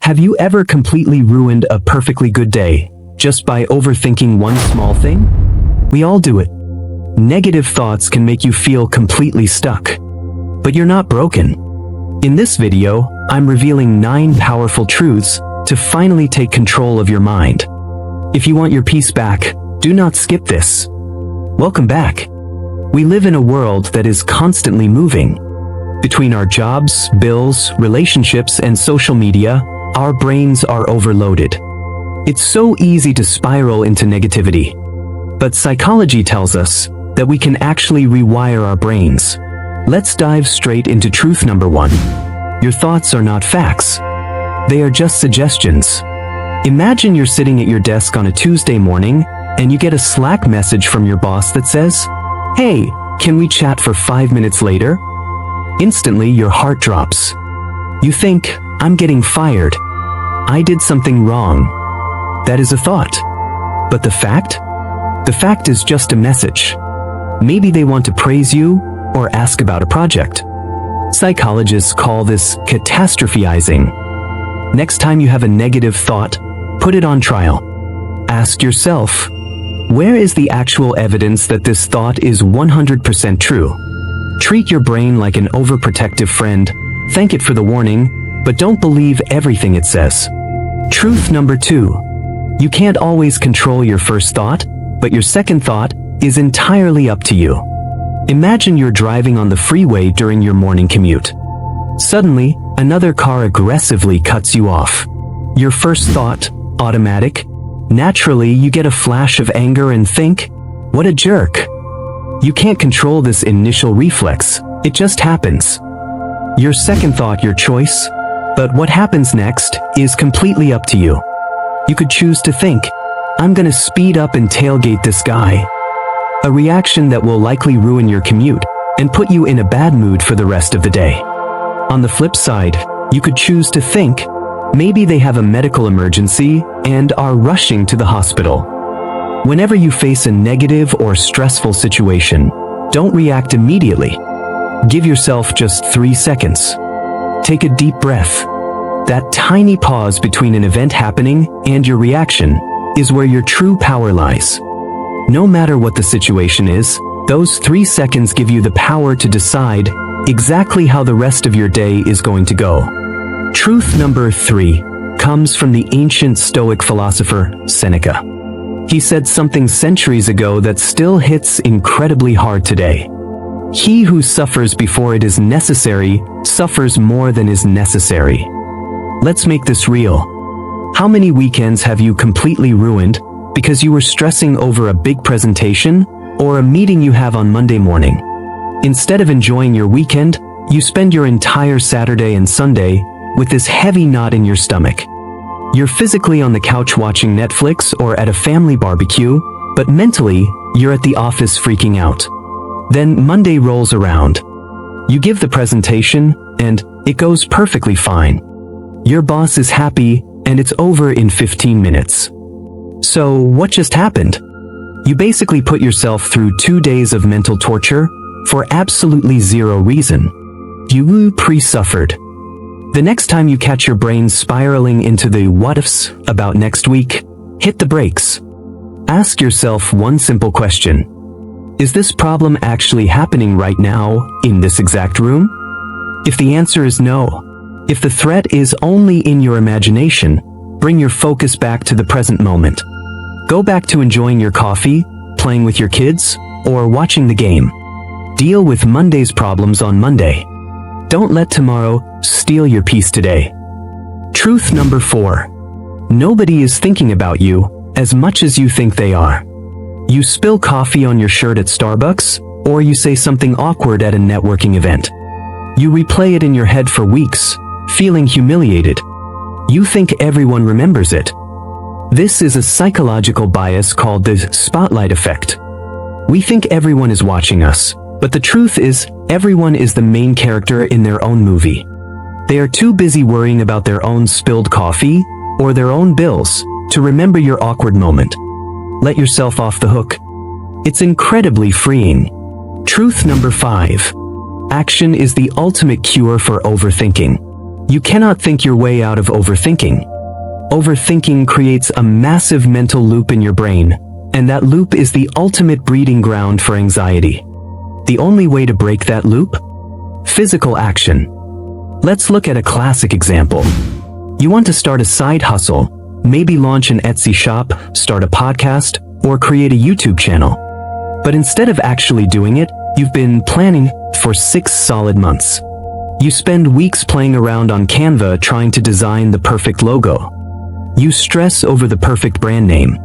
Have you ever completely ruined a perfectly good day just by overthinking one small thing? We all do it. Negative thoughts can make you feel completely stuck. But you're not broken. In this video, I'm revealing 9 powerful truths to finally take control of your mind. If you want your peace back, do not skip this. Welcome back. We live in a world that is constantly moving. Between our jobs, bills, relationships, and social media, our brains are overloaded. It's so easy to spiral into negativity. But psychology tells us that we can actually rewire our brains. Let's dive straight into truth number 1. Your thoughts are not facts. They are just suggestions. Imagine you're sitting at your desk on a Tuesday morning and you get a Slack message from your boss that says, "Hey, can we chat for 5 minutes later?" Instantly, your heart drops. You think, "I'm getting fired. I did something wrong." That is a thought. But the fact? The fact is just a message. Maybe they want to praise you or ask about a project. Psychologists call this catastrophizing. Next time you have a negative thought, put it on trial. Ask yourself, where is the actual evidence that this thought is 100% true? Treat your brain like an overprotective friend. Thank it for the warning, but don't believe everything it says. Truth number 2. You can't always control your first thought, but your second thought is entirely up to you. Imagine you're driving on the freeway during your morning commute. Suddenly, another car aggressively cuts you off. Your first thought, automatic. Naturally, you get a flash of anger and think, "What a jerk." You can't control this initial reflex. It just happens. Your second thought, your choice. But what happens next is completely up to you. You could choose to think, "I'm gonna speed up and tailgate this guy." A reaction that will likely ruin your commute and put you in a bad mood for the rest of the day. On the flip side, you could choose to think, maybe they have a medical emergency and are rushing to the hospital. Whenever you face a negative or stressful situation, don't react immediately. Give yourself just 3 seconds. Take a deep breath. That tiny pause between an event happening and your reaction is where your true power lies. No matter what the situation is, those 3 seconds give you the power to decide exactly how the rest of your day is going to go. Truth number 3 comes from the ancient Stoic philosopher Seneca. He said something centuries ago that still hits incredibly hard today. He who suffers before it is necessary suffers more than is necessary. Let's make this real. How many weekends have you completely ruined because you were stressing over a big presentation or a meeting you have on Monday morning? Instead of enjoying your weekend, you spend your entire Saturday and Sunday with this heavy knot in your stomach. You're physically on the couch watching Netflix or at a family barbecue, but mentally, you're at the office freaking out. Then Monday rolls around. You give the presentation, and it goes perfectly fine. Your boss is happy, and it's over in 15 minutes. So, what just happened? You basically put yourself through 2 days of mental torture for absolutely zero reason. You pre-suffered. The next time you catch your brain spiraling into the what-ifs about next week, hit the brakes. Ask yourself one simple question. Is this problem actually happening right now, in this exact room? If the answer is no, if the threat is only in your imagination, bring your focus back to the present moment. Go back to enjoying your coffee, playing with your kids, or watching the game. Deal with Monday's problems on Monday. Don't let tomorrow steal your peace today. Truth number 4. Nobody is thinking about you as much as you think they are. You spill coffee on your shirt at Starbucks, or you say something awkward at a networking event. You replay it in your head for weeks, feeling humiliated. You think everyone remembers it. This is a psychological bias called the spotlight effect. We think everyone is watching us, but the truth is, everyone is the main character in their own movie. They are too busy worrying about their own spilled coffee or their own bills to remember your awkward moment. Let yourself off the hook. It's incredibly freeing. Truth number 5. Action is the ultimate cure for overthinking. You cannot think your way out of overthinking. Overthinking creates a massive mental loop in your brain, and that loop is the ultimate breeding ground for anxiety. The only way to break that loop? Physical action. Let's look at a classic example. You want to start a side hustle, maybe launch an Etsy shop, start a podcast, or create a YouTube channel. But instead of actually doing it, you've been planning for 6 solid months. You spend weeks playing around on Canva trying to design the perfect logo. You stress over the perfect brand name.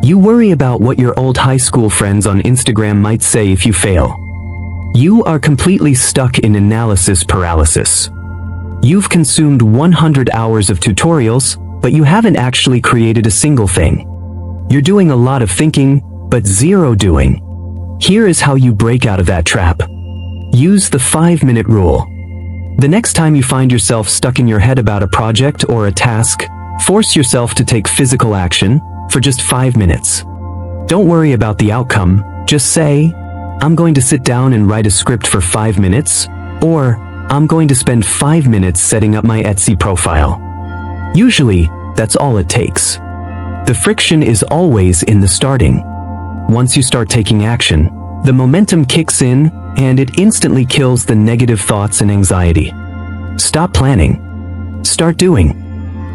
You worry about what your old high school friends on Instagram might say if you fail. You are completely stuck in analysis paralysis. You've consumed 100 hours of tutorials, but you haven't actually created a single thing. You're doing a lot of thinking, but zero doing. Here is how you break out of that trap. Use the 5-minute rule. The next time you find yourself stuck in your head about a project or a task, force yourself to take physical action for just 5 minutes. Don't worry about the outcome, just say, I'm going to sit down and write a script for 5 minutes, or I'm going to spend 5 minutes setting up my Etsy profile. Usually, that's all it takes. The friction is always in the starting. Once you start taking action, the momentum kicks in and it instantly kills the negative thoughts and anxiety. Stop planning. Start doing.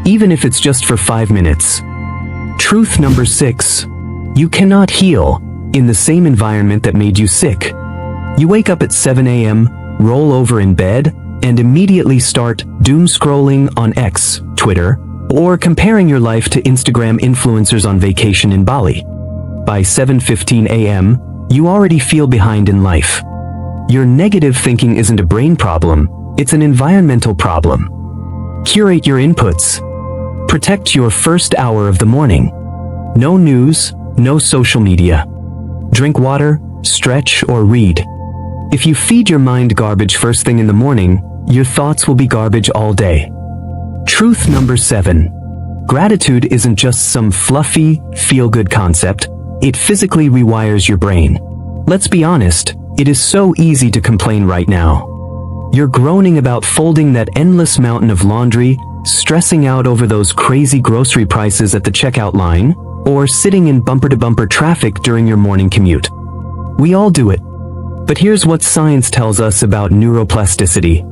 Even if it's just for 5 minutes. Truth number 6. You cannot heal in the same environment that made you sick. You wake up at 7 a.m., roll over in bed, and immediately start doom scrolling on X, Twitter, or comparing your life to Instagram influencers on vacation in Bali. By 7:15 a.m., you already feel behind in life. Your negative thinking isn't a brain problem, it's an environmental problem. Curate your inputs. Protect your first hour of the morning. No news, no social media. Drink water, stretch, or read. If you feed your mind garbage first thing in the morning, your thoughts will be garbage all day. Truth number 7. Gratitude isn't just some fluffy, feel-good concept. It physically rewires your brain. Let's be honest, it is so easy to complain right now. You're groaning about folding that endless mountain of laundry, stressing out over those crazy grocery prices at the checkout line, or sitting in bumper-to-bumper traffic during your morning commute. We all do it. But here's what science tells us about neuroplasticity.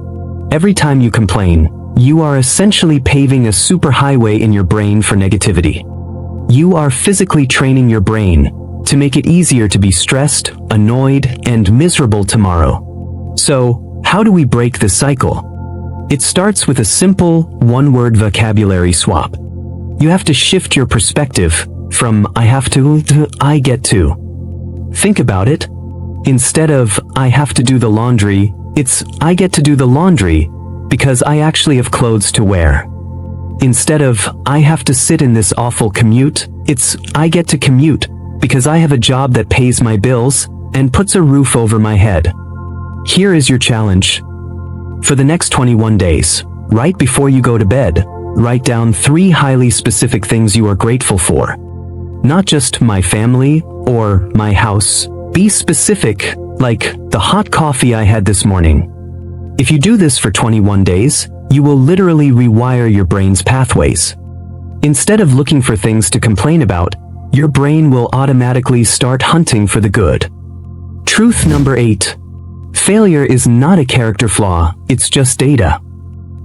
Every time you complain, you are essentially paving a superhighway in your brain for negativity. You are physically training your brain to make it easier to be stressed, annoyed, and miserable tomorrow. So, how do we break this cycle? It starts with a simple, one-word vocabulary swap. You have to shift your perspective from I have to I get to. Think about it. Instead of I have to do the laundry, it's I get to do the laundry because I actually have clothes to wear. Instead of I have to sit in this awful commute, it's I get to commute because I have a job that pays my bills and puts a roof over my head. Here is your challenge. For the next 21 days, right before you go to bed, write down 3 highly specific things you are grateful for. Not just my family or my house. Be specific, like the hot coffee I had this morning. If you do this for 21 days, you will literally rewire your brain's pathways. Instead of looking for things to complain about, your brain will automatically start hunting for the good. Truth number 8. Failure is not a character flaw, it's just data.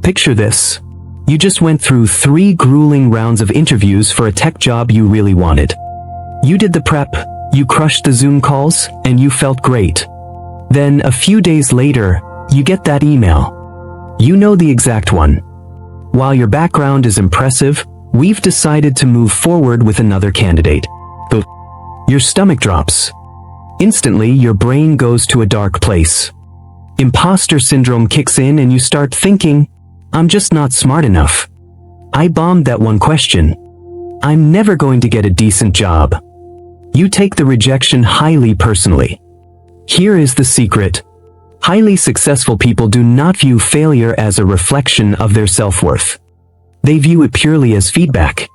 Picture this. You just went through 3 grueling rounds of interviews for a tech job you really wanted. You did the prep, you crushed the Zoom calls, and you felt great. Then, a few days later, you get that email. You know the exact one. While your background is impressive, we've decided to move forward with another candidate. But your stomach drops. Instantly, your brain goes to a dark place. Imposter syndrome kicks in and you start thinking, I'm just not smart enough. I bombed that one question. I'm never going to get a decent job. You take the rejection highly personally. Here is the secret. Highly successful people do not view failure as a reflection of their self-worth. They view it purely as feedback.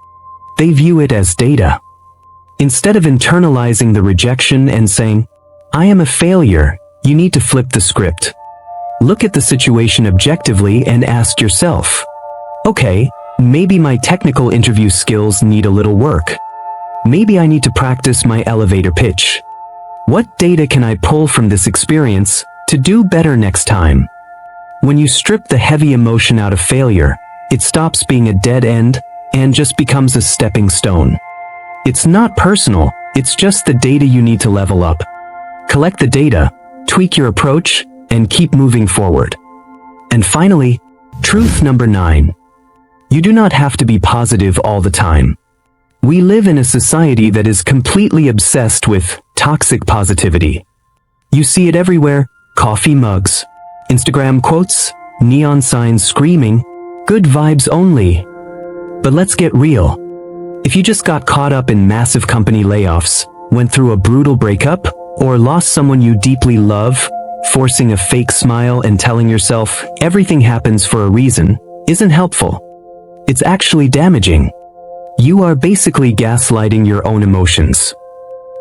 They view it as data. Instead of internalizing the rejection and saying, I am a failure, you need to flip the script. Look at the situation objectively and ask yourself, okay, maybe my technical interview skills need a little work. Maybe I need to practice my elevator pitch. What data can I pull from this experience to do better next time? When you strip the heavy emotion out of failure, it stops being a dead end and just becomes a stepping stone. It's not personal, it's just the data you need to level up. Collect the data, tweak your approach, and keep moving forward. And finally, truth number 9. You do not have to be positive all the time. We live in a society that is completely obsessed with toxic positivity. You see it everywhere: coffee mugs, Instagram quotes, neon signs screaming, "Good vibes only." But let's get real. If you just got caught up in massive company layoffs, went through a brutal breakup, or lost someone you deeply love, forcing a fake smile and telling yourself everything happens for a reason isn't helpful. It's actually damaging. You are basically gaslighting your own emotions.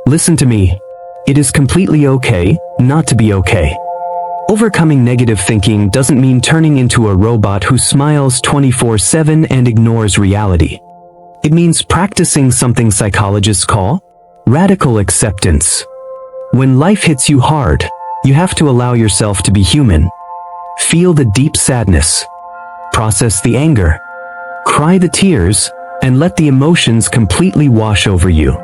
Listen to me. It is completely okay not to be okay. Overcoming negative thinking doesn't mean turning into a robot who smiles 24/7 and ignores reality. It means practicing something psychologists call radical acceptance. When life hits you hard, you have to allow yourself to be human. Feel the deep sadness. Process the anger. Cry the tears, and let the emotions completely wash over you.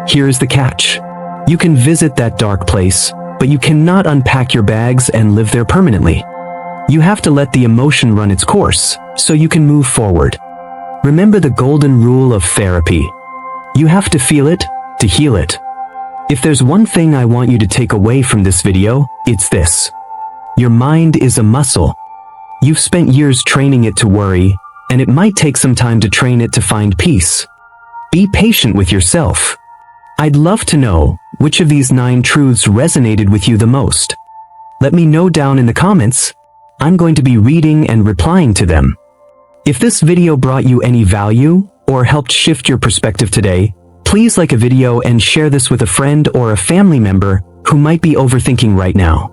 Here's the catch. You can visit that dark place, but you cannot unpack your bags and live there permanently. You have to let the emotion run its course, so you can move forward. Remember the golden rule of therapy. You have to feel it to heal it. If there's one thing I want you to take away from this video, it's this. Your mind is a muscle. You've spent years training it to worry, and it might take some time to train it to find peace. Be patient with yourself. I'd love to know which of these 9 truths resonated with you the most. Let me know down in the comments. I'm going to be reading and replying to them. If this video brought you any value or helped shift your perspective today, please like a video and share this with a friend or a family member who might be overthinking right now.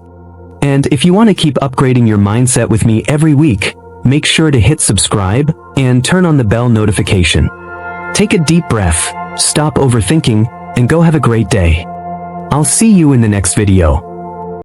And if you want to keep upgrading your mindset with me every week, make sure to hit subscribe and turn on the bell notification. Take a deep breath, stop overthinking, and go have a great day. I'll see you in the next video.